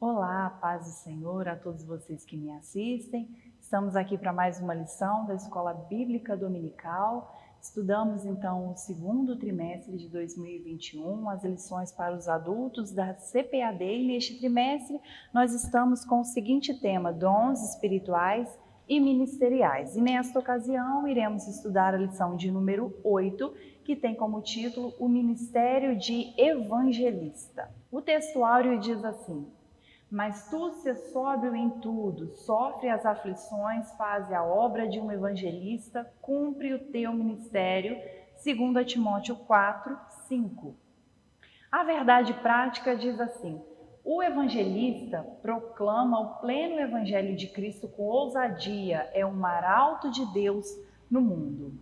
Olá, paz do Senhor a todos vocês que me assistem. Estamos aqui para mais uma lição da Escola Bíblica Dominical. Estudamos então o segundo trimestre de 2021, as lições para os adultos da CPAD, e neste trimestre nós estamos com o seguinte tema: dons espirituais e ministeriais. E nesta ocasião iremos estudar a lição de número 8, que tem como título o Ministério de Evangelista. O textuário diz assim: mas tu, se sóbrio em tudo, sofre as aflições, faze a obra de um evangelista, cumpre o teu ministério, 2 Timóteo 4, 5. A verdade prática diz assim: o evangelista proclama o pleno evangelho de Cristo com ousadia, é um arauto de Deus no mundo.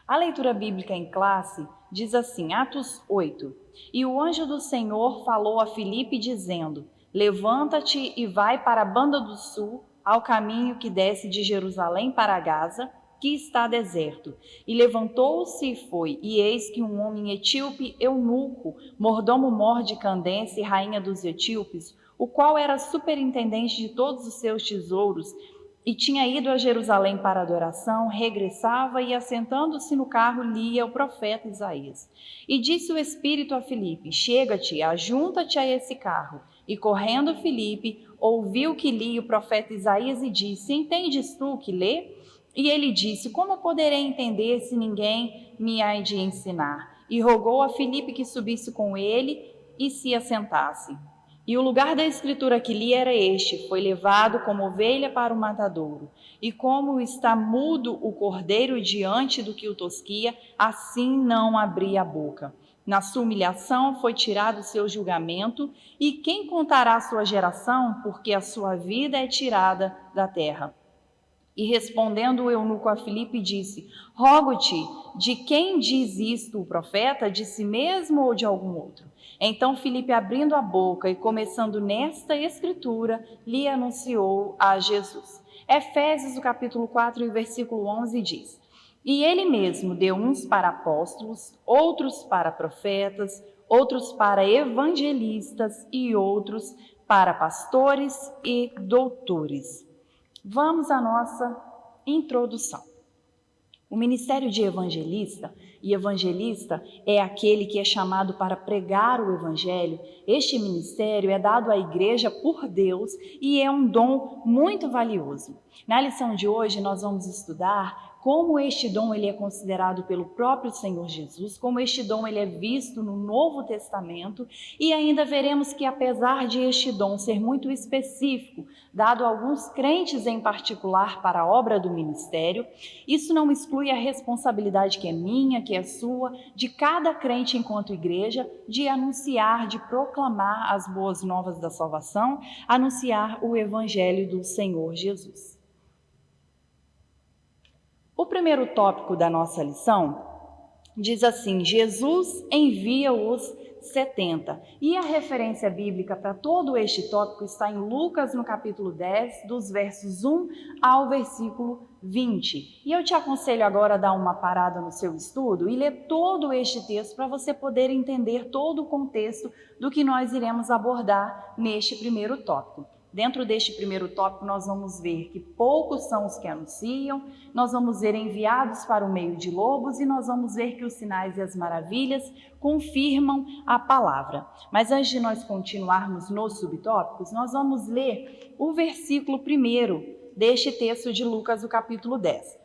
A leitura bíblica em classe diz assim, Atos 8: e o anjo do Senhor falou a Filipe dizendo: levanta-te e vai para a banda do sul, ao caminho que desce de Jerusalém para Gaza, que está deserto. E levantou-se e foi, e eis que um homem etíope, eunuco, mordomo-mor de Candace, rainha dos etíopes, o qual era superintendente de todos os seus tesouros, e tinha ido a Jerusalém para adoração, regressava e, assentando-se no carro, lia o profeta Isaías. E disse o Espírito a Filipe: chega-te, ajunta-te a esse carro. E correndo Filipe, ouviu que lia o profeta Isaías e disse: entendes tu o que lê? E ele disse: como poderei entender se ninguém me há de ensinar? E rogou a Filipe que subisse com ele e se assentasse. E o lugar da escritura que li era este: foi levado como ovelha para o matadouro. E como está mudo o cordeiro diante do que o tosquia, assim não abria a boca. Na sua humilhação foi tirado o seu julgamento, e quem contará a sua geração, porque a sua vida é tirada da terra? E respondendo o eunuco a Filipe, disse: rogo-te, de quem diz isto o profeta? De si mesmo ou de algum outro? Então Filipe, abrindo a boca e começando nesta escritura, lhe anunciou a Jesus. Efésios, o capítulo 4, versículo 11 diz: e ele mesmo deu uns para apóstolos, outros para profetas, outros para evangelistas e outros para pastores e doutores. Vamos à nossa introdução. O ministério de evangelista, e evangelista é aquele que é chamado para pregar o evangelho. Este ministério é dado à igreja por Deus e é um dom muito valioso. Na lição de hoje nós vamos estudar como este dom ele é considerado pelo próprio Senhor Jesus, como este dom ele é visto no Novo Testamento, e ainda veremos que apesar de este dom ser muito específico, dado a alguns crentes em particular para a obra do ministério, isso não exclui a responsabilidade que é minha, que é sua, de cada crente enquanto igreja, de anunciar, de proclamar as boas novas da salvação, anunciar o evangelho do Senhor Jesus. O primeiro tópico da nossa lição diz assim: Jesus envia os 70. E a referência bíblica para todo este tópico está em Lucas, no capítulo 10, dos versos 1 ao versículo 20. E eu te aconselho agora a dar uma parada no seu estudo e ler todo este texto para você poder entender todo o contexto do que nós iremos abordar neste primeiro tópico. Dentro deste primeiro tópico, nós vamos ver que poucos são os que anunciam, nós vamos ver enviados para o meio de lobos e nós vamos ver que os sinais e as maravilhas confirmam a palavra. Mas antes de nós continuarmos nos subtópicos, nós vamos ler o versículo 1 deste texto de Lucas, o capítulo 10.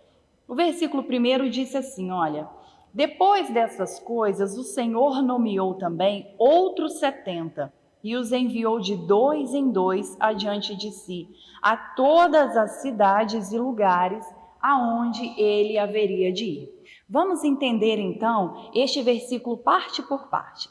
O versículo 1 disse assim, olha: depois dessas coisas, o Senhor nomeou também outros 70, e os enviou de 2 em 2 adiante de si, a todas as cidades e lugares aonde ele haveria de ir. Vamos entender então este versículo parte por parte.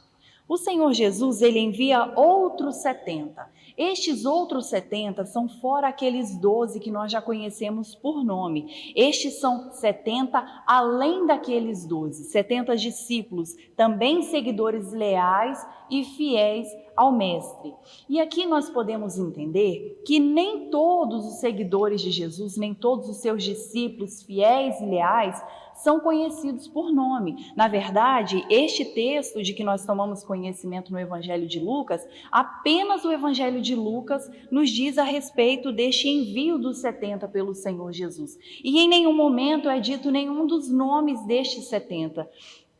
O Senhor Jesus, ele envia outros 70. Estes outros 70 são fora aqueles 12 que nós já conhecemos por nome. Estes são 70 além daqueles 12, 70 discípulos, também seguidores leais e fiéis ao Mestre. E aqui nós podemos entender que nem todos os seguidores de Jesus, nem todos os seus discípulos fiéis e leais são conhecidos por nome. Na verdade, este texto de que nós tomamos conhecimento no Evangelho de Lucas, apenas o Evangelho de Lucas nos diz a respeito deste envio dos 70 pelo Senhor Jesus. E em nenhum momento é dito nenhum dos nomes destes 70.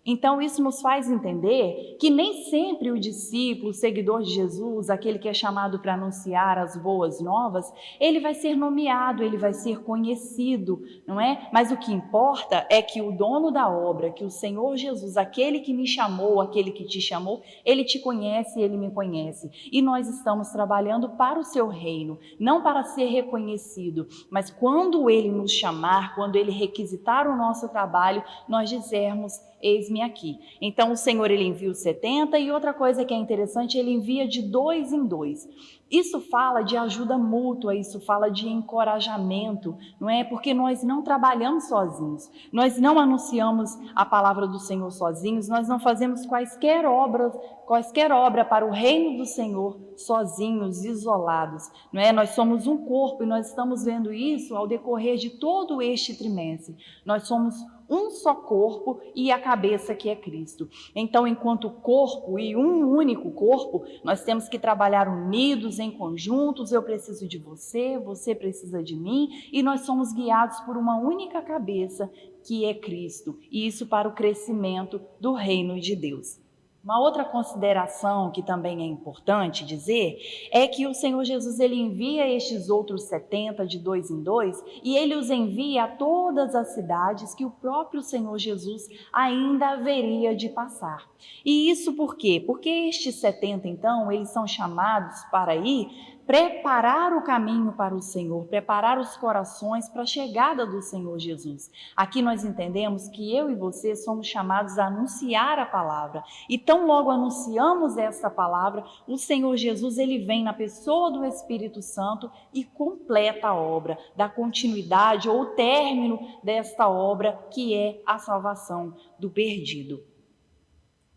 Então, isso nos faz entender que nem sempre o discípulo, o seguidor de Jesus, aquele que é chamado para anunciar as boas novas, ele vai ser nomeado, ele vai ser conhecido, não é? Mas o que importa é que o dono da obra, que o Senhor Jesus, aquele que me chamou, aquele que te chamou, ele te conhece, ele me conhece. E nós estamos trabalhando para o seu reino, não para ser reconhecido, mas quando ele nos chamar, quando ele requisitar o nosso trabalho, nós dizermos: eis-me aqui. Então o Senhor, ele envia os 70, e outra coisa que é interessante, ele envia de 2 em 2. Isso fala de ajuda mútua, isso fala de encorajamento, não é? Porque nós não trabalhamos sozinhos, nós não anunciamos a palavra do Senhor sozinhos, nós não fazemos quaisquer obra para o reino do Senhor sozinhos, isolados, não é? Nós somos um corpo e nós estamos vendo isso ao decorrer de todo este trimestre. Nós somos um só corpo e a cabeça que é Cristo. Então, enquanto corpo e um único corpo, nós temos que trabalhar unidos, em conjuntos. Eu preciso de você, você precisa de mim, e nós somos guiados por uma única cabeça que é Cristo, e isso para o crescimento do reino de Deus. Uma outra consideração que também é importante dizer é que o Senhor Jesus, ele envia estes outros 70 de 2 em 2 e ele os envia a todas as cidades que o próprio Senhor Jesus ainda haveria de passar. E isso por quê? Porque estes 70, então, eles são chamados para ir preparar o caminho para o Senhor, preparar os corações para a chegada do Senhor Jesus. Aqui nós entendemos que eu e você somos chamados a anunciar a palavra. E tão logo anunciamos esta palavra, o Senhor Jesus, ele vem na pessoa do Espírito Santo e completa a obra, dá continuidade ou término desta obra que é a salvação do perdido.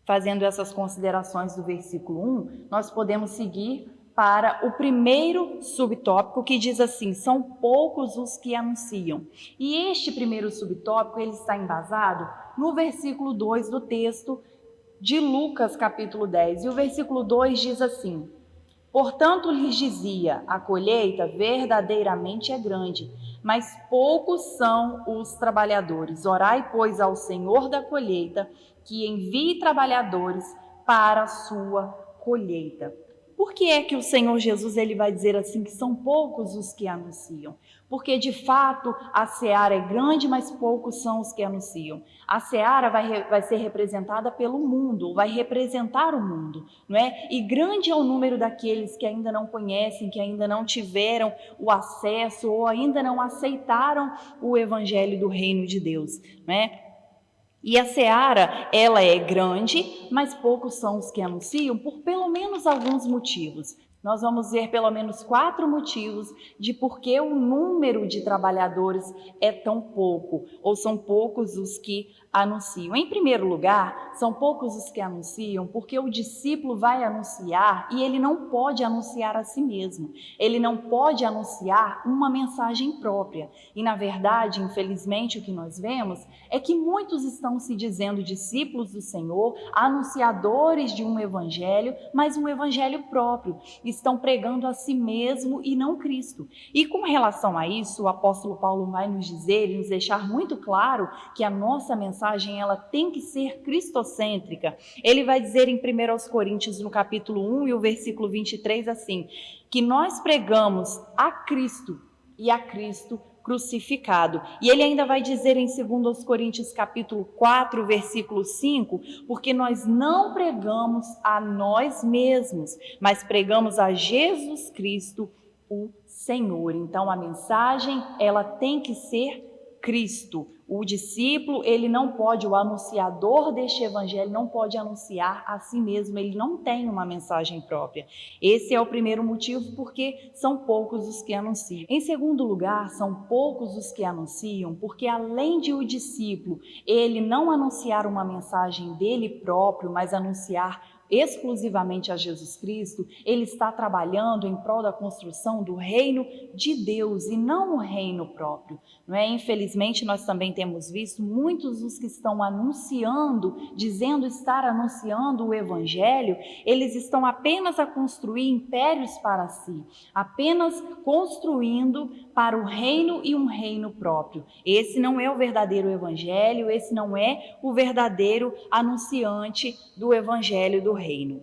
Fazendo essas considerações do versículo 1, nós podemos seguir para o primeiro subtópico, que diz assim: são poucos os que anunciam. E este primeiro subtópico, ele está embasado no versículo 2 do texto de Lucas, capítulo 10. E o versículo 2 diz assim: portanto lhes dizia, a colheita verdadeiramente é grande, mas poucos são os trabalhadores. Orai, pois, ao Senhor da colheita, que envie trabalhadores para a sua colheita. Por que é que o Senhor Jesus, ele vai dizer assim que são poucos os que anunciam? Porque de fato a seara é grande, mas poucos são os que anunciam. A seara vai ser representada pelo mundo, vai representar o mundo, não é? E grande é o número daqueles que ainda não conhecem, que ainda não tiveram o acesso ou ainda não aceitaram o evangelho do reino de Deus, não é? E a seara, ela é grande, mas poucos são os que anunciam por pelo menos alguns motivos. Nós vamos ver pelo menos 4 motivos de por que o número de trabalhadores é tão pouco, ou são poucos os que anunciam. Em primeiro lugar, são poucos os que anunciam porque o discípulo vai anunciar e ele não pode anunciar a si mesmo. Ele não pode anunciar uma mensagem própria. E na verdade, infelizmente, o que nós vemos é que muitos estão se dizendo discípulos do Senhor, anunciadores de um evangelho, mas um evangelho próprio. Estão pregando a si mesmo e não Cristo. E com relação a isso, o apóstolo Paulo vai nos dizer e nos deixar muito claro que a nossa mensagem, ela tem que ser cristocêntrica. Ele vai dizer em 1 Coríntios, no capítulo 1 e o versículo 23, assim, que nós pregamos a Cristo e a Cristo crucificado. E ele ainda vai dizer em 2 Coríntios capítulo 4, versículo 5, porque nós não pregamos a nós mesmos, mas pregamos a Jesus Cristo, o Senhor. Então a mensagem, ela tem que ser Cristo. O discípulo, ele não pode, o anunciador deste evangelho não pode anunciar a si mesmo, ele não tem uma mensagem própria. Esse é o primeiro motivo, porque são poucos os que anunciam. Em segundo lugar, são poucos os que anunciam, porque além de o discípulo, ele não anunciar uma mensagem dele próprio, mas anunciar exclusivamente a Jesus Cristo, ele está trabalhando em prol da construção do reino de Deus e não o reino próprio, não é? Infelizmente, nós também temos visto muitos dos que estão anunciando, dizendo estar anunciando o evangelho, eles estão apenas a construir impérios para si, apenas construindo para o reino e um reino próprio. Esse não é o verdadeiro evangelho, esse não é o verdadeiro anunciante do evangelho do reino.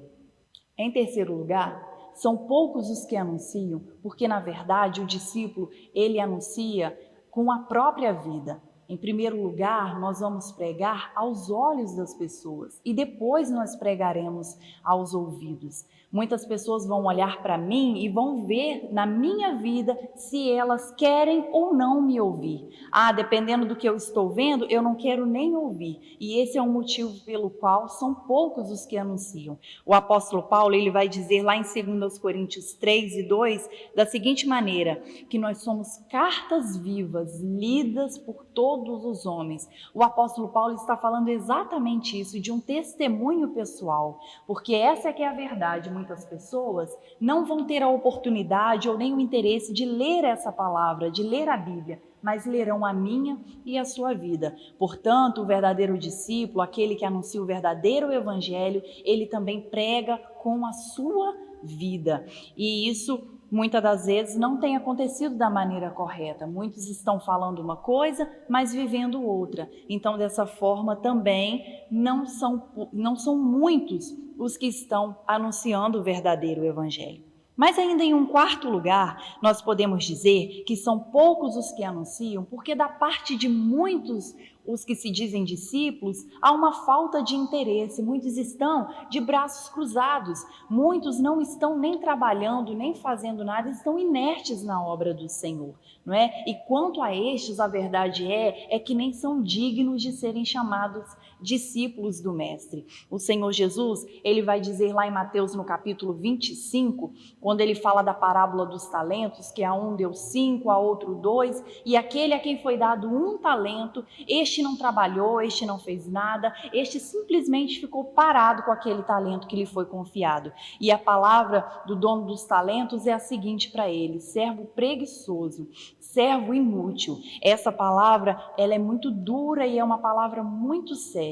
Em terceiro lugar, são poucos os que anunciam, porque na verdade o discípulo, ele anuncia com a própria vida. Em primeiro lugar, nós vamos pregar aos olhos das pessoas e depois nós pregaremos aos ouvidos. Muitas pessoas vão olhar para mim e vão ver na minha vida se elas querem ou não me ouvir. Dependendo do que eu estou vendo, eu não quero nem ouvir. E esse é um motivo pelo qual são poucos os que anunciam. O apóstolo Paulo, ele vai dizer lá em 2 Coríntios 3:2, da seguinte maneira, que nós somos cartas vivas, lidas por todos os homens. O apóstolo Paulo está falando exatamente isso, de um testemunho pessoal, porque essa é que é a verdade. Muitas pessoas não vão ter a oportunidade ou nem o interesse de ler essa palavra, de ler a Bíblia, mas lerão a minha e a sua vida. Portanto, o verdadeiro discípulo, aquele que anuncia o verdadeiro evangelho, ele também prega com a sua vida. E isso, muitas das vezes, não tem acontecido da maneira correta. Muitos estão falando uma coisa, mas vivendo outra. Então, dessa forma, também não são muitos os que estão anunciando o verdadeiro evangelho. Mas ainda em um quarto lugar, nós podemos dizer que são poucos os que anunciam, porque da parte de muitos, os que se dizem discípulos, há uma falta de interesse. Muitos estão de braços cruzados, muitos não estão nem trabalhando, nem fazendo nada, estão inertes na obra do Senhor, não é? E quanto a estes, a verdade é que nem são dignos de serem chamados discípulos do Mestre. O Senhor Jesus, ele vai dizer lá em Mateus, no capítulo 25, quando ele fala da parábola dos talentos, que a um deu 5, a outro 2, e aquele a quem foi dado 1 talento, este não trabalhou, este não fez nada, este simplesmente ficou parado com aquele talento que lhe foi confiado. E a palavra do dono dos talentos é a seguinte para ele: servo preguiçoso, servo inútil. Essa palavra, ela é muito dura e é uma palavra muito séria.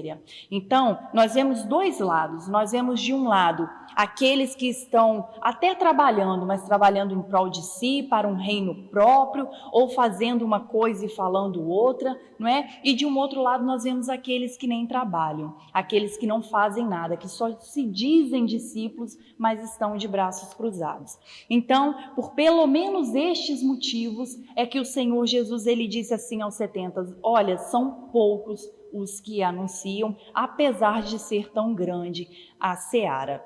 Então, nós vemos dois lados. Nós vemos de um lado aqueles que estão até trabalhando, mas trabalhando em prol de si, para um reino próprio, ou fazendo uma coisa e falando outra, não é? E de um outro lado nós vemos aqueles que nem trabalham, aqueles que não fazem nada, que só se dizem discípulos, mas estão de braços cruzados. Então, por pelo menos estes motivos, é que o Senhor Jesus, ele disse assim aos 70, olha, são poucos os que anunciam, apesar de ser tão grande a seara.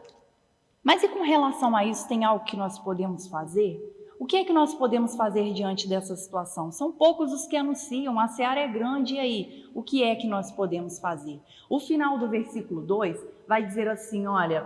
Mas e com relação a isso, tem algo que nós podemos fazer? O que é que nós podemos fazer diante dessa situação? São poucos os que anunciam, a seara é grande, e aí? O que é que nós podemos fazer? O final do versículo 2 vai dizer assim, olha,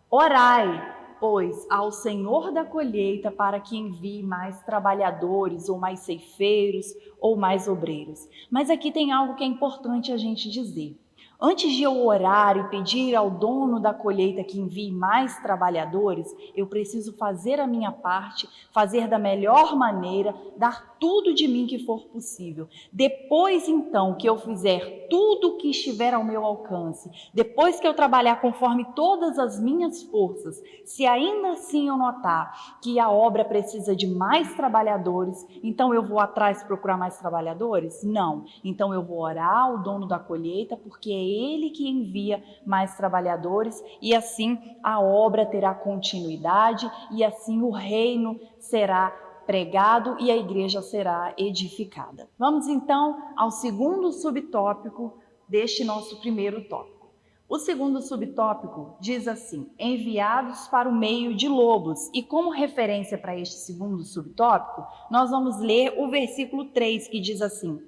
orai, pois, ao Senhor da colheita para que envie mais trabalhadores, ou mais ceifeiros, ou mais obreiros. Mas aqui tem algo que é importante a gente dizer. Antes de eu orar e pedir ao dono da colheita que envie mais trabalhadores, eu preciso fazer a minha parte, fazer da melhor maneira, dar tudo de mim que for possível. Depois, então, que eu fizer tudo o que estiver ao meu alcance, depois que eu trabalhar conforme todas as minhas forças, se ainda assim eu notar que a obra precisa de mais trabalhadores, então eu vou atrás procurar mais trabalhadores? Não. Então eu vou orar ao dono da colheita, porque é ele que envia mais trabalhadores, e assim a obra terá continuidade, e assim o reino será pregado e a igreja será edificada. Vamos então ao segundo subtópico deste nosso primeiro tópico. O segundo subtópico diz assim, enviados para o meio de lobos. E como referência para este segundo subtópico, nós vamos ler o versículo 3, que diz assim,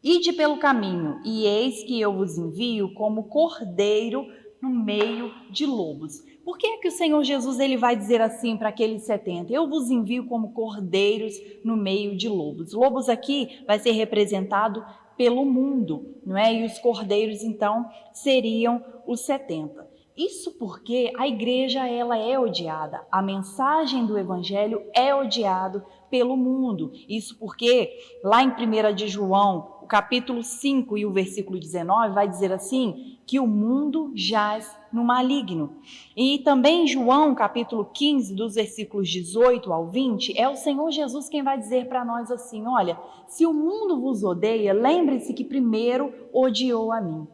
ide pelo caminho, e eis que eu vos envio como cordeiro no meio de lobos. Por que é que o Senhor Jesus ele vai dizer assim para aqueles 70? Eu vos envio como cordeiros no meio de lobos. Lobos aqui vai ser representado pelo mundo, não é? E os cordeiros, então, seriam os 70. Isso porque a igreja ela é odiada, a mensagem do evangelho é odiado pelo mundo. Isso porque lá em 1 de João, o capítulo 5 e o versículo 19 vai dizer assim, que o mundo jaz no maligno. E também em João, capítulo 15, dos versículos 18 ao 20, é o Senhor Jesus quem vai dizer para nós assim, olha, se o mundo vos odeia, lembre-se que primeiro odiou a mim.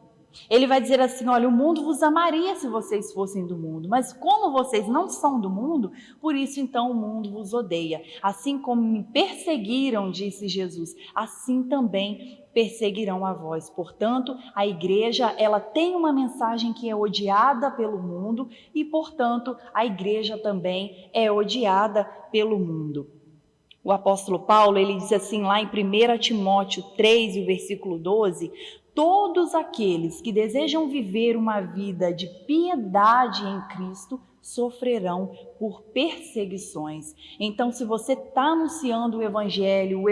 Ele vai dizer assim, olha, o mundo vos amaria se vocês fossem do mundo, mas como vocês não são do mundo, por isso então o mundo vos odeia. Assim como me perseguiram, disse Jesus, assim também perseguirão a vós. Portanto, a igreja, ela tem uma mensagem que é odiada pelo mundo e, portanto, a igreja também é odiada pelo mundo. O apóstolo Paulo, ele diz assim lá em 1 Timóteo 3, e o versículo 12, todos aqueles que desejam viver uma vida de piedade em Cristo sofrerão por perseguições. Então, se você está anunciando o evangelho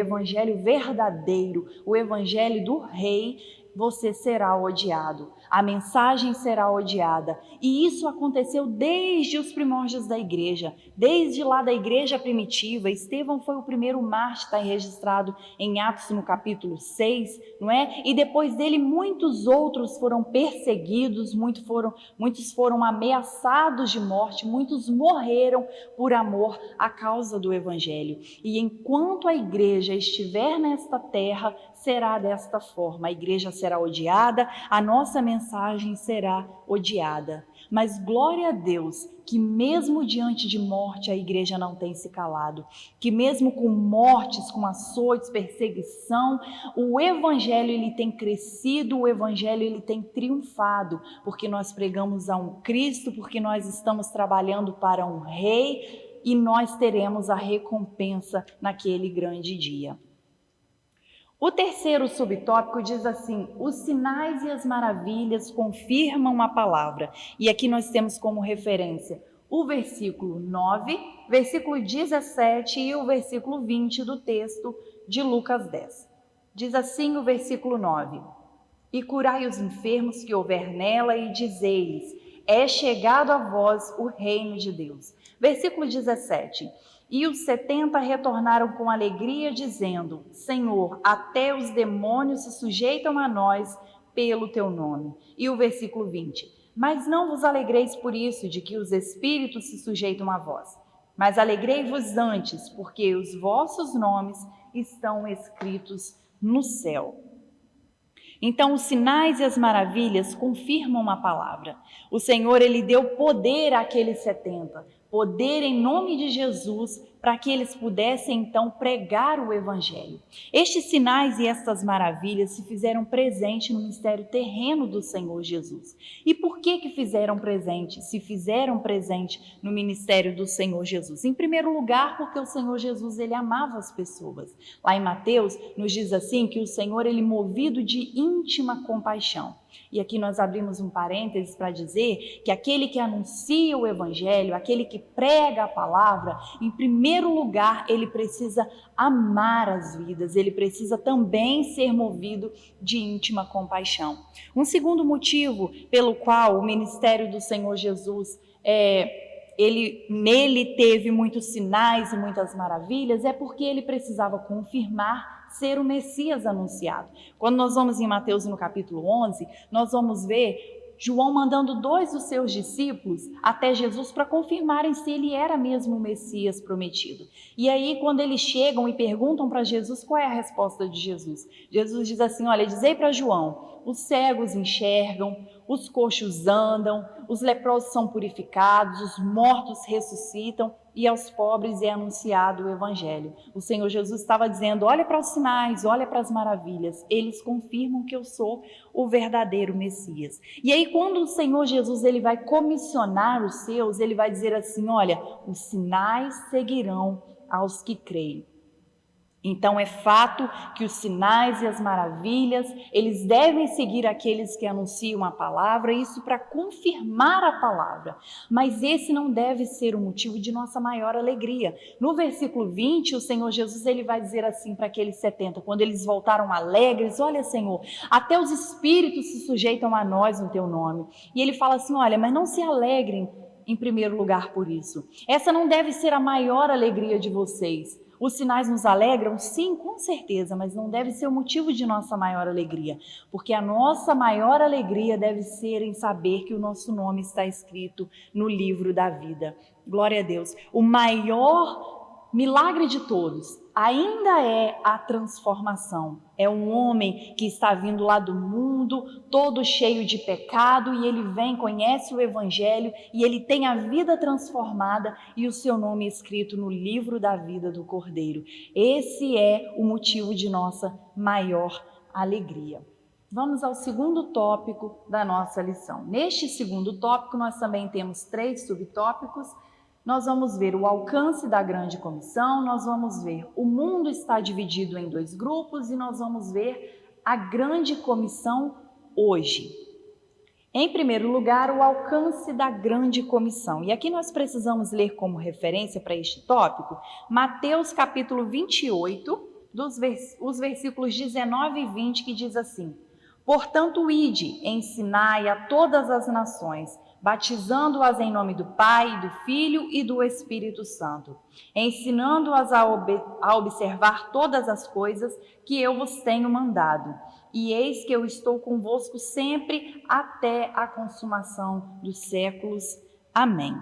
verdadeiro, o evangelho do rei, você será odiado, a mensagem será odiada. E isso aconteceu desde os primórdios da igreja, desde lá da igreja primitiva. Estevão foi o primeiro mártir, está registrado em Atos no capítulo 6, não é? E depois dele muitos outros foram perseguidos, muitos foram ameaçados de morte, muitos morreram por amor à causa do evangelho. E enquanto a igreja estiver nesta terra, será desta forma, a igreja será odiada, a nossa mensagem será odiada. Mas glória a Deus que mesmo diante de morte a igreja não tem se calado, que mesmo com mortes, com açoites, perseguição, o evangelho ele tem crescido, o evangelho ele tem triunfado, porque nós pregamos a um Cristo, porque nós estamos trabalhando para um rei e nós teremos a recompensa naquele grande dia. O terceiro subtópico diz assim, os sinais e as maravilhas confirmam a palavra. E aqui nós temos como referência o versículo 9, versículo 17 e o versículo 20 do texto de Lucas 10. Diz assim o versículo 9, e curai os enfermos que houver nela e dizei-lhes, é chegado a vós o reino de Deus. Versículo 17, e os 70 retornaram com alegria, dizendo, Senhor, até os demônios se sujeitam a nós pelo teu nome. E o versículo 20, mas não vos alegreis por isso, de que os espíritos se sujeitam a vós, mas alegrei-vos antes, porque os vossos nomes estão escritos no céu. Então, os sinais e as maravilhas confirmam a palavra. O Senhor, ele deu poder àqueles 70, poder em nome de Jesus, para que eles pudessem então pregar o evangelho. Estes sinais e estas maravilhas se fizeram presente no mistério terreno do Senhor Jesus. E por que fizeram presente? Se fizeram presente no ministério do Senhor Jesus? Em primeiro lugar, porque o Senhor Jesus, ele amava as pessoas. Lá em Mateus, nos diz assim, que o Senhor, ele movido de íntima compaixão. E aqui nós abrimos um parênteses para dizer que aquele que anuncia o evangelho, aquele que prega a palavra, em primeiro lugar, ele precisa amar as vidas, ele precisa também ser movido de íntima compaixão. Um segundo motivo pelo qual o ministério do Senhor Jesus nele teve muitos sinais e muitas maravilhas, é porque ele precisava confirmar ser o Messias anunciado. Quando nós vamos em Mateus no capítulo 11, nós vamos ver João mandando 2 dos seus discípulos até Jesus para confirmarem se ele era mesmo o Messias prometido. E aí, quando eles chegam e perguntam para Jesus, qual é a resposta de Jesus? Jesus diz assim, olha, dizei para João, os cegos enxergam, os coxos andam, os leprosos são purificados, os mortos ressuscitam e aos pobres é anunciado o evangelho. O Senhor Jesus estava dizendo, olha para os sinais, olha para as maravilhas, eles confirmam que eu sou o verdadeiro Messias. E aí quando o Senhor Jesus ele vai comissionar os seus, ele vai dizer assim, olha, os sinais seguirão aos que creem. Então é fato que os sinais e as maravilhas, eles devem seguir aqueles que anunciam a palavra, isso para confirmar a palavra. Mas esse não deve ser o motivo de nossa maior alegria. No versículo 20, o Senhor Jesus ele vai dizer assim para aqueles 70, quando eles voltaram alegres: olha, Senhor, até os espíritos se sujeitam a nós no teu nome. E ele fala assim: olha, mas não se alegrem em primeiro lugar por isso. Essa não deve ser a maior alegria de vocês. Os sinais nos alegram? Sim, com certeza, mas não deve ser o motivo de nossa maior alegria, porque a nossa maior alegria deve ser em saber que o nosso nome está escrito no livro da vida. Glória a Deus. O maior milagre de todos ainda é a transformação. É um homem que está vindo lá do mundo, todo cheio de pecado, e ele vem, conhece o Evangelho, e ele tem a vida transformada e o seu nome escrito no livro da vida do Cordeiro. Esse é o motivo de nossa maior alegria. Vamos ao segundo tópico da nossa lição. Neste segundo tópico, nós também temos 3 subtópicos. Nós vamos ver o alcance da grande comissão, nós vamos ver o mundo está dividido em 2 grupos e nós vamos ver a grande comissão hoje. Em primeiro lugar, o alcance da grande comissão. E aqui nós precisamos ler como referência para este tópico Mateus capítulo 28, os versículos 19 e 20, que diz assim: portanto, ide, ensinai a todas as nações, batizando-as em nome do Pai, do Filho e do Espírito Santo, ensinando-as a observar todas as coisas que eu vos tenho mandado. E eis que eu estou convosco sempre até a consumação dos séculos. Amém.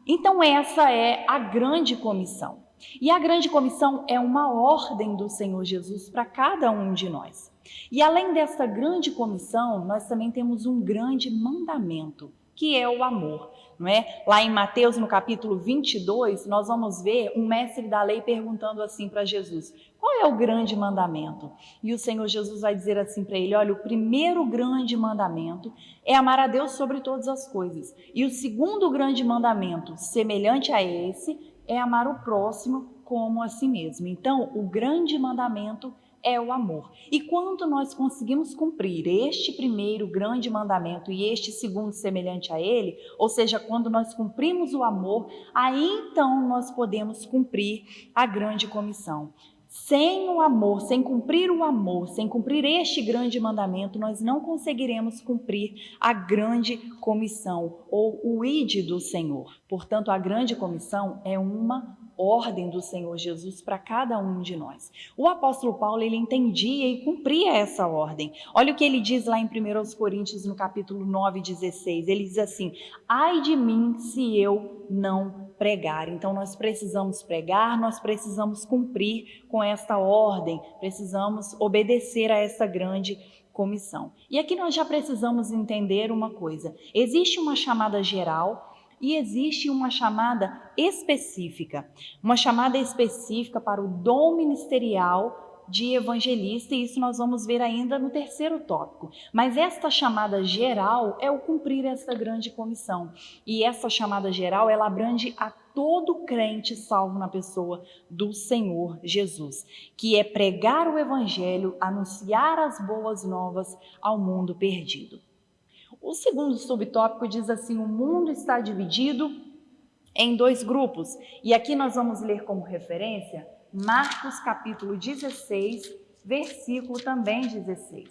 Então essa é a grande comissão. E a grande comissão é uma ordem do Senhor Jesus para cada um de nós. E além dessa grande comissão, nós também temos um grande mandamento, que é o amor, não é? Lá em Mateus, no capítulo 22, nós vamos ver um mestre da lei perguntando assim para Jesus: qual é o grande mandamento? E o Senhor Jesus vai dizer assim para ele: olha, o primeiro grande mandamento é amar a Deus sobre todas as coisas. E o segundo grande mandamento, semelhante a esse, é amar o próximo como a si mesmo. Então, o grande mandamento é o amor. E quando nós conseguimos cumprir este primeiro grande mandamento e este segundo semelhante a ele, ou seja, quando nós cumprimos o amor, aí então nós podemos cumprir a grande comissão. Sem o amor, sem cumprir o amor, sem cumprir este grande mandamento, nós não conseguiremos cumprir a grande comissão ou o ide do Senhor. Portanto, a grande comissão é uma ordem do Senhor Jesus para cada um de nós. O apóstolo Paulo, ele entendia e cumpria essa ordem. Olha o que ele diz lá em 1 Coríntios, no capítulo 9, 16. Ele diz assim: ai de mim se eu não pregar. Então nós precisamos pregar, nós precisamos cumprir com esta ordem, precisamos obedecer a essa grande comissão. E aqui nós já precisamos entender uma coisa: existe uma chamada geral e existe uma chamada específica. Uma chamada específica para o dom ministerial de evangelista, e isso nós vamos ver ainda no terceiro tópico. Mas esta chamada geral é o cumprir essa grande comissão. E essa chamada geral, ela abrange a todo crente salvo na pessoa do Senhor Jesus, que é pregar o evangelho, anunciar as boas novas ao mundo perdido. O segundo subtópico diz assim: o mundo está dividido em 2 grupos. E aqui nós vamos ler como referência Marcos capítulo 16, versículo também 16.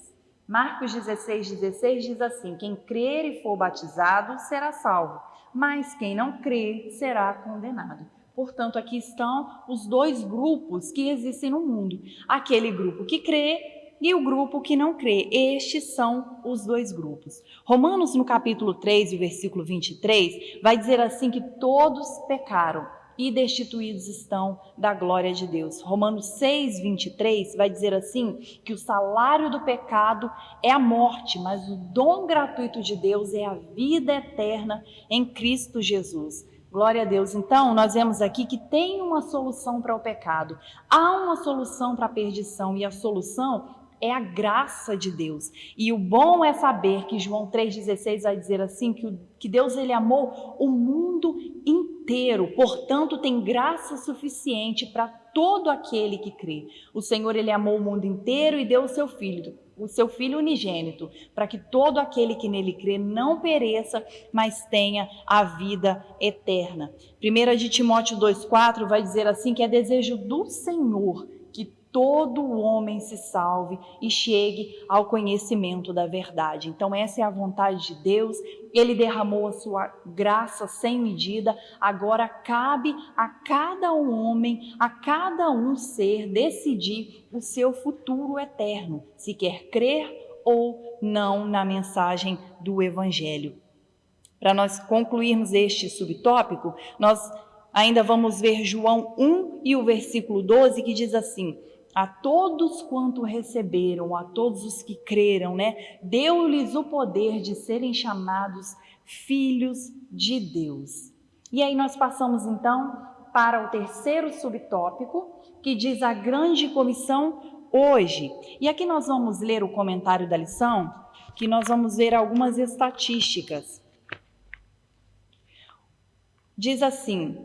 Marcos 16, 16 diz assim: quem crer e for batizado será salvo, mas quem não crer será condenado. Portanto, aqui estão os 2 grupos que existem no mundo. Aquele grupo que crê e o grupo que não crê. Estes são os 2 grupos. Romanos, no capítulo 3, o versículo 23, vai dizer assim que todos pecaram e destituídos estão da glória de Deus. Romanos 6, 23 vai dizer assim que o salário do pecado é a morte, mas o dom gratuito de Deus é a vida eterna em Cristo Jesus. Glória a Deus. Então, nós vemos aqui que tem uma solução para o pecado. Há uma solução para a perdição, e a solução é a graça de Deus. E o bom é saber que João 3,16 vai dizer assim, que Deus ele amou o mundo inteiro, portanto tem graça suficiente para todo aquele que crê. O Senhor, Ele amou o mundo inteiro e deu o seu Filho unigênito, para que todo aquele que nele crê não pereça, mas tenha a vida eterna. 1 de Timóteo 2,4 vai dizer assim, que é desejo do Senhor que todo homem se salve e chegue ao conhecimento da verdade. Então essa é a vontade de Deus, Ele derramou a sua graça sem medida, agora cabe a cada homem, a cada um ser decidir o seu futuro eterno, se quer crer ou não na mensagem do Evangelho. Para nós concluirmos este subtópico, nós ainda vamos ver João 1 e o versículo 12, que diz assim: a todos quanto receberam, a todos os que creram, deu-lhes o poder de serem chamados filhos de Deus. E aí nós passamos então para o terceiro subtópico, que diz a grande comissão hoje. E aqui nós vamos ler o comentário da lição, que nós vamos ver algumas estatísticas. Diz assim: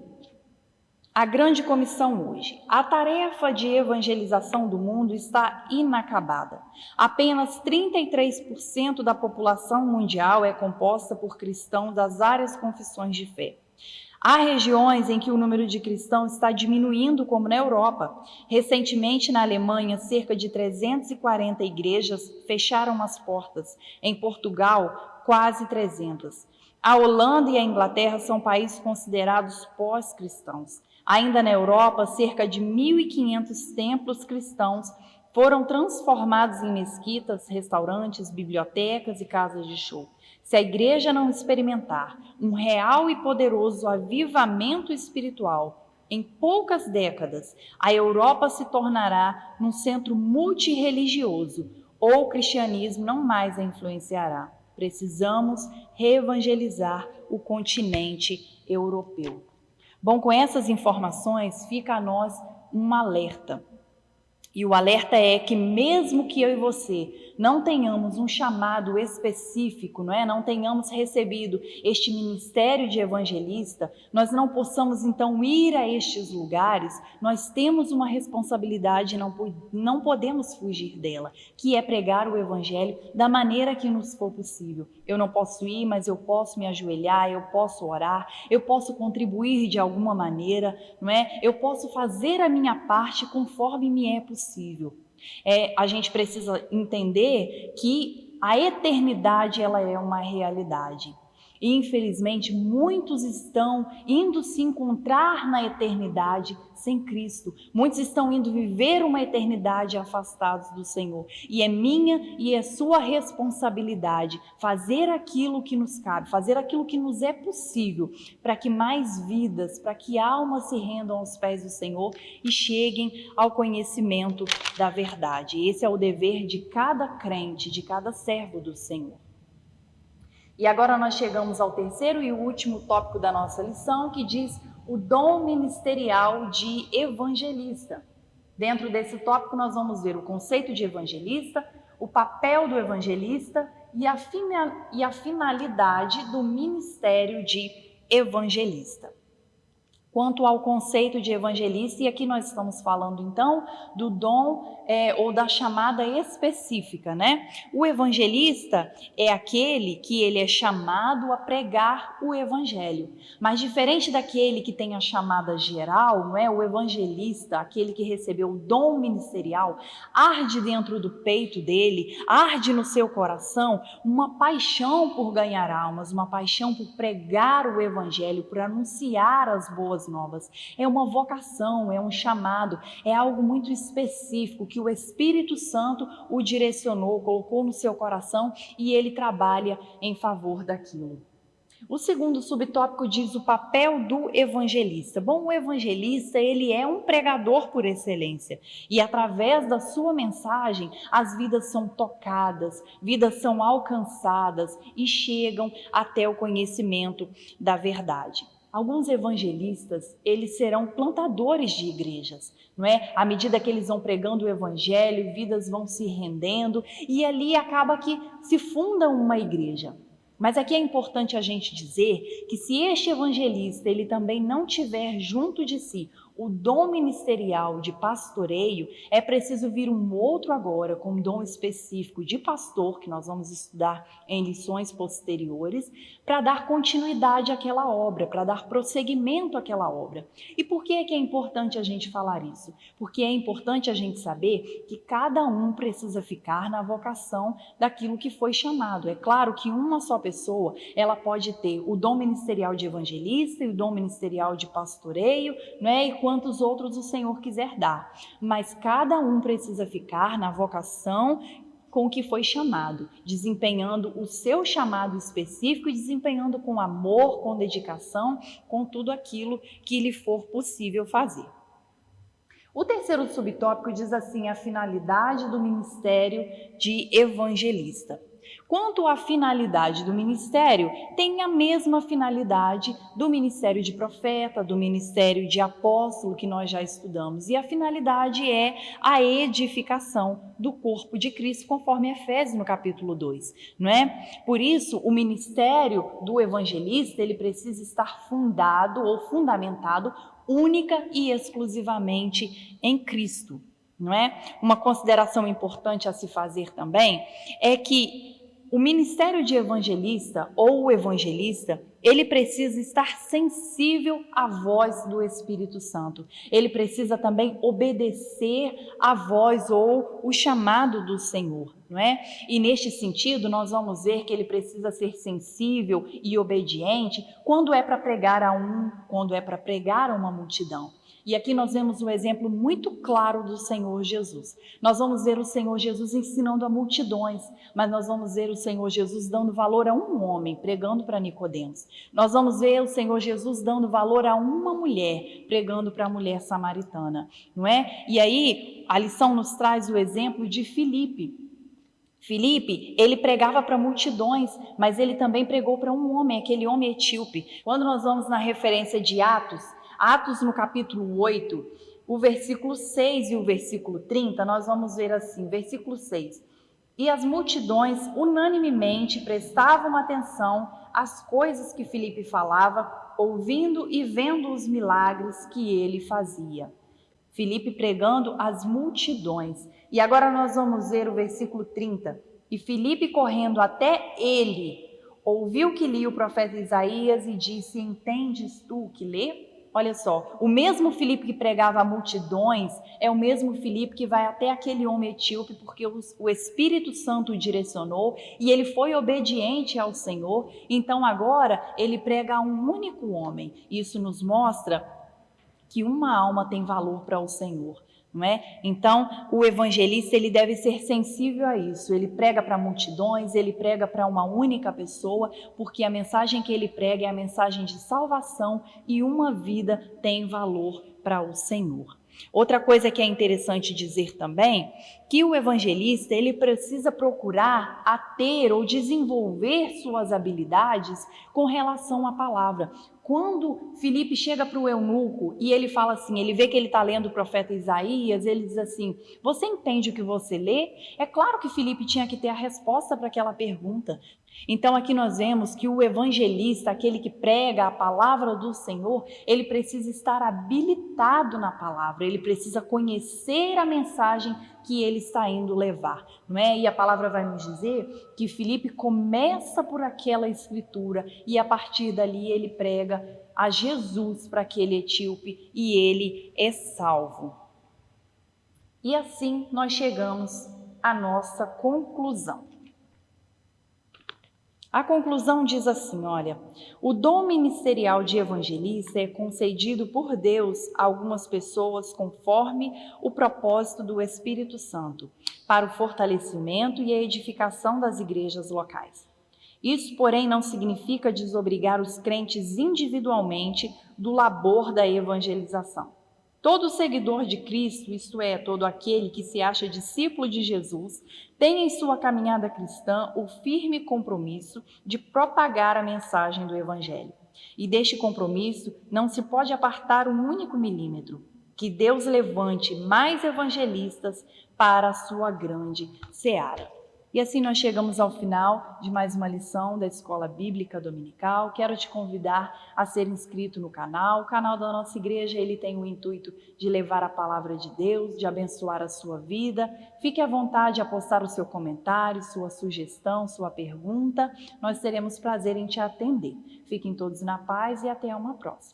a grande comissão hoje. A tarefa de evangelização do mundo está inacabada. Apenas 33% da população mundial é composta por cristãos das várias confissões de fé. Há regiões em que o número de cristãos está diminuindo, como na Europa. Recentemente, na Alemanha, cerca de 340 igrejas fecharam as portas. Em Portugal, quase 300. A Holanda e a Inglaterra são países considerados pós-cristãos. Ainda na Europa, cerca de 1.500 templos cristãos foram transformados em mesquitas, restaurantes, bibliotecas e casas de show. Se a igreja não experimentar um real e poderoso avivamento espiritual, em poucas décadas, a Europa se tornará num centro multirreligioso, ou o cristianismo não mais a influenciará. Precisamos reevangelizar o continente europeu. Bom, com essas informações fica a nós um alerta. E o alerta é que mesmo que eu e você não tenhamos um chamado específico, não tenhamos recebido este ministério de evangelista, nós não possamos então ir a estes lugares, nós temos uma responsabilidade, não podemos fugir dela, que é pregar o evangelho da maneira que nos for possível. Eu não posso ir, mas eu posso me ajoelhar, eu posso orar, eu posso contribuir de alguma maneira, Eu posso fazer a minha parte conforme me é possível. A gente precisa entender que a eternidade ela é uma realidade. E, infelizmente, muitos estão indo se encontrar na eternidade sem Cristo. Muitos estão indo viver uma eternidade afastados do Senhor. E é minha e é sua responsabilidade fazer aquilo que nos cabe, fazer aquilo que nos é possível, para que mais vidas, para que almas se rendam aos pés do Senhor e cheguem ao conhecimento da verdade. Esse é o dever de cada crente, de cada servo do Senhor. E agora nós chegamos ao terceiro e último tópico da nossa lição, que diz o dom ministerial de evangelista. Dentro desse tópico nós vamos ver o conceito de evangelista, o papel do evangelista e a finalidade do ministério de evangelista. Quanto ao conceito de evangelista, e aqui nós estamos falando então do dom ou da chamada específica, O evangelista é aquele que ele é chamado a pregar o evangelho, mas diferente daquele que tem a chamada geral, O evangelista, aquele que recebeu o dom ministerial, arde dentro do peito dele, arde no seu coração uma paixão por ganhar almas, uma paixão por pregar o evangelho, por anunciar as boas novas. É uma vocação, é um chamado, é algo muito específico que o Espírito Santo o direcionou, colocou no seu coração e ele trabalha em favor daquilo. O segundo subtópico diz o papel do evangelista. Bom, o evangelista, ele é um pregador por excelência e através da sua mensagem as vidas são tocadas, vidas são alcançadas e chegam até o conhecimento da verdade. Alguns evangelistas, eles serão plantadores de igrejas, À medida que eles vão pregando o evangelho, vidas vão se rendendo e ali acaba que se funda uma igreja. Mas aqui é importante a gente dizer que se este evangelista ele também não tiver junto de si o dom ministerial de pastoreio, é preciso vir um outro agora com um dom específico de pastor, que nós vamos estudar em lições posteriores, para dar continuidade àquela obra, para dar prosseguimento àquela obra. E por que é importante a gente falar isso? Porque é importante a gente saber que cada um precisa ficar na vocação daquilo que foi chamado. É claro que uma só pessoa, ela pode ter o dom ministerial de evangelista e o dom ministerial de pastoreio, né? E quantos outros o Senhor quiser dar. Mas cada um precisa ficar na vocação com o que foi chamado, desempenhando o seu chamado específico e desempenhando com amor, com dedicação, com tudo aquilo que lhe for possível fazer. O terceiro subtópico diz assim: a finalidade do ministério de evangelista. Quanto à finalidade do ministério, tem a mesma finalidade do ministério de profeta, do ministério de apóstolo que nós já estudamos. E a finalidade é a edificação do corpo de Cristo, conforme Efésios no capítulo 2, não é? Por isso, o ministério do evangelista, ele precisa estar fundado ou fundamentado única e exclusivamente em Cristo, não é? Uma consideração importante a se fazer também é que o ministério de evangelista ou o evangelista, ele precisa estar sensível à voz do Espírito Santo. Ele precisa também obedecer à voz ou o chamado do Senhor, não é? E neste sentido, nós vamos ver que ele precisa ser sensível e obediente quando é para pregar a um, quando é para pregar a uma multidão. E aqui nós vemos um exemplo muito claro do Senhor Jesus. Nós vamos ver o Senhor Jesus ensinando a multidões, mas nós vamos ver o Senhor Jesus dando valor a um homem, pregando para Nicodemos. Nós vamos ver o Senhor Jesus dando valor a uma mulher, pregando para a mulher samaritana, não é? E aí a lição nos traz o exemplo de Filipe. Filipe, ele pregava para multidões, mas ele também pregou para um homem, aquele homem etíope. Quando nós vamos na referência de Atos no capítulo 8, o versículo 6 e o versículo 30, nós vamos ver assim, versículo 6. E as multidões unanimemente prestavam atenção às coisas que Filipe falava, ouvindo e vendo os milagres que ele fazia. Filipe pregando às multidões. E agora nós vamos ver o versículo 30. E Filipe, correndo até ele, ouviu que lia o profeta Isaías e disse: entendes tu o que lê? Olha só, o mesmo Filipe que pregava a multidões é o mesmo Filipe que vai até aquele homem etíope, porque o Espírito Santo o direcionou e ele foi obediente ao Senhor. Então agora ele prega a um único homem. Isso nos mostra que uma alma tem valor para o Senhor, não é? Então, o evangelista, ele deve ser sensível a isso. Ele prega para multidões, ele prega para uma única pessoa, porque a mensagem que ele prega é a mensagem de salvação e uma vida tem valor para o Senhor. Outra coisa que é interessante dizer também, que o evangelista, ele precisa procurar a ter ou desenvolver suas habilidades com relação à palavra. Quando Filipe chega para o eunuco e ele fala assim, ele vê que ele está lendo o profeta Isaías, ele diz assim: você entende o que você lê? É claro que Filipe tinha que ter a resposta para aquela pergunta. Então aqui nós vemos que o evangelista, aquele que prega a palavra do Senhor, ele precisa estar habilitado na palavra, ele precisa conhecer a mensagem que ele está indo levar, não é? E a palavra vai nos dizer que Filipe começa por aquela escritura e a partir dali ele prega a Jesus para aquele etíope e ele é salvo. E assim nós chegamos à nossa conclusão. A conclusão diz assim, olha, o dom ministerial de evangelista é concedido por Deus a algumas pessoas conforme o propósito do Espírito Santo, para o fortalecimento e a edificação das igrejas locais. Isso, porém, não significa desobrigar os crentes individualmente do labor da evangelização. Todo seguidor de Cristo, isto é, todo aquele que se acha discípulo de Jesus, tem em sua caminhada cristã o firme compromisso de propagar a mensagem do Evangelho. E deste compromisso não se pode apartar um único milímetro. Que Deus levante mais evangelistas para a sua grande seara. E assim nós chegamos ao final de mais uma lição da Escola Bíblica Dominical. Quero te convidar a ser inscrito no canal. O canal da nossa igreja, ele tem o intuito de levar a palavra de Deus, de abençoar a sua vida. Fique à vontade a postar o seu comentário, sua sugestão, sua pergunta. Nós teremos prazer em te atender. Fiquem todos na paz e até uma próxima.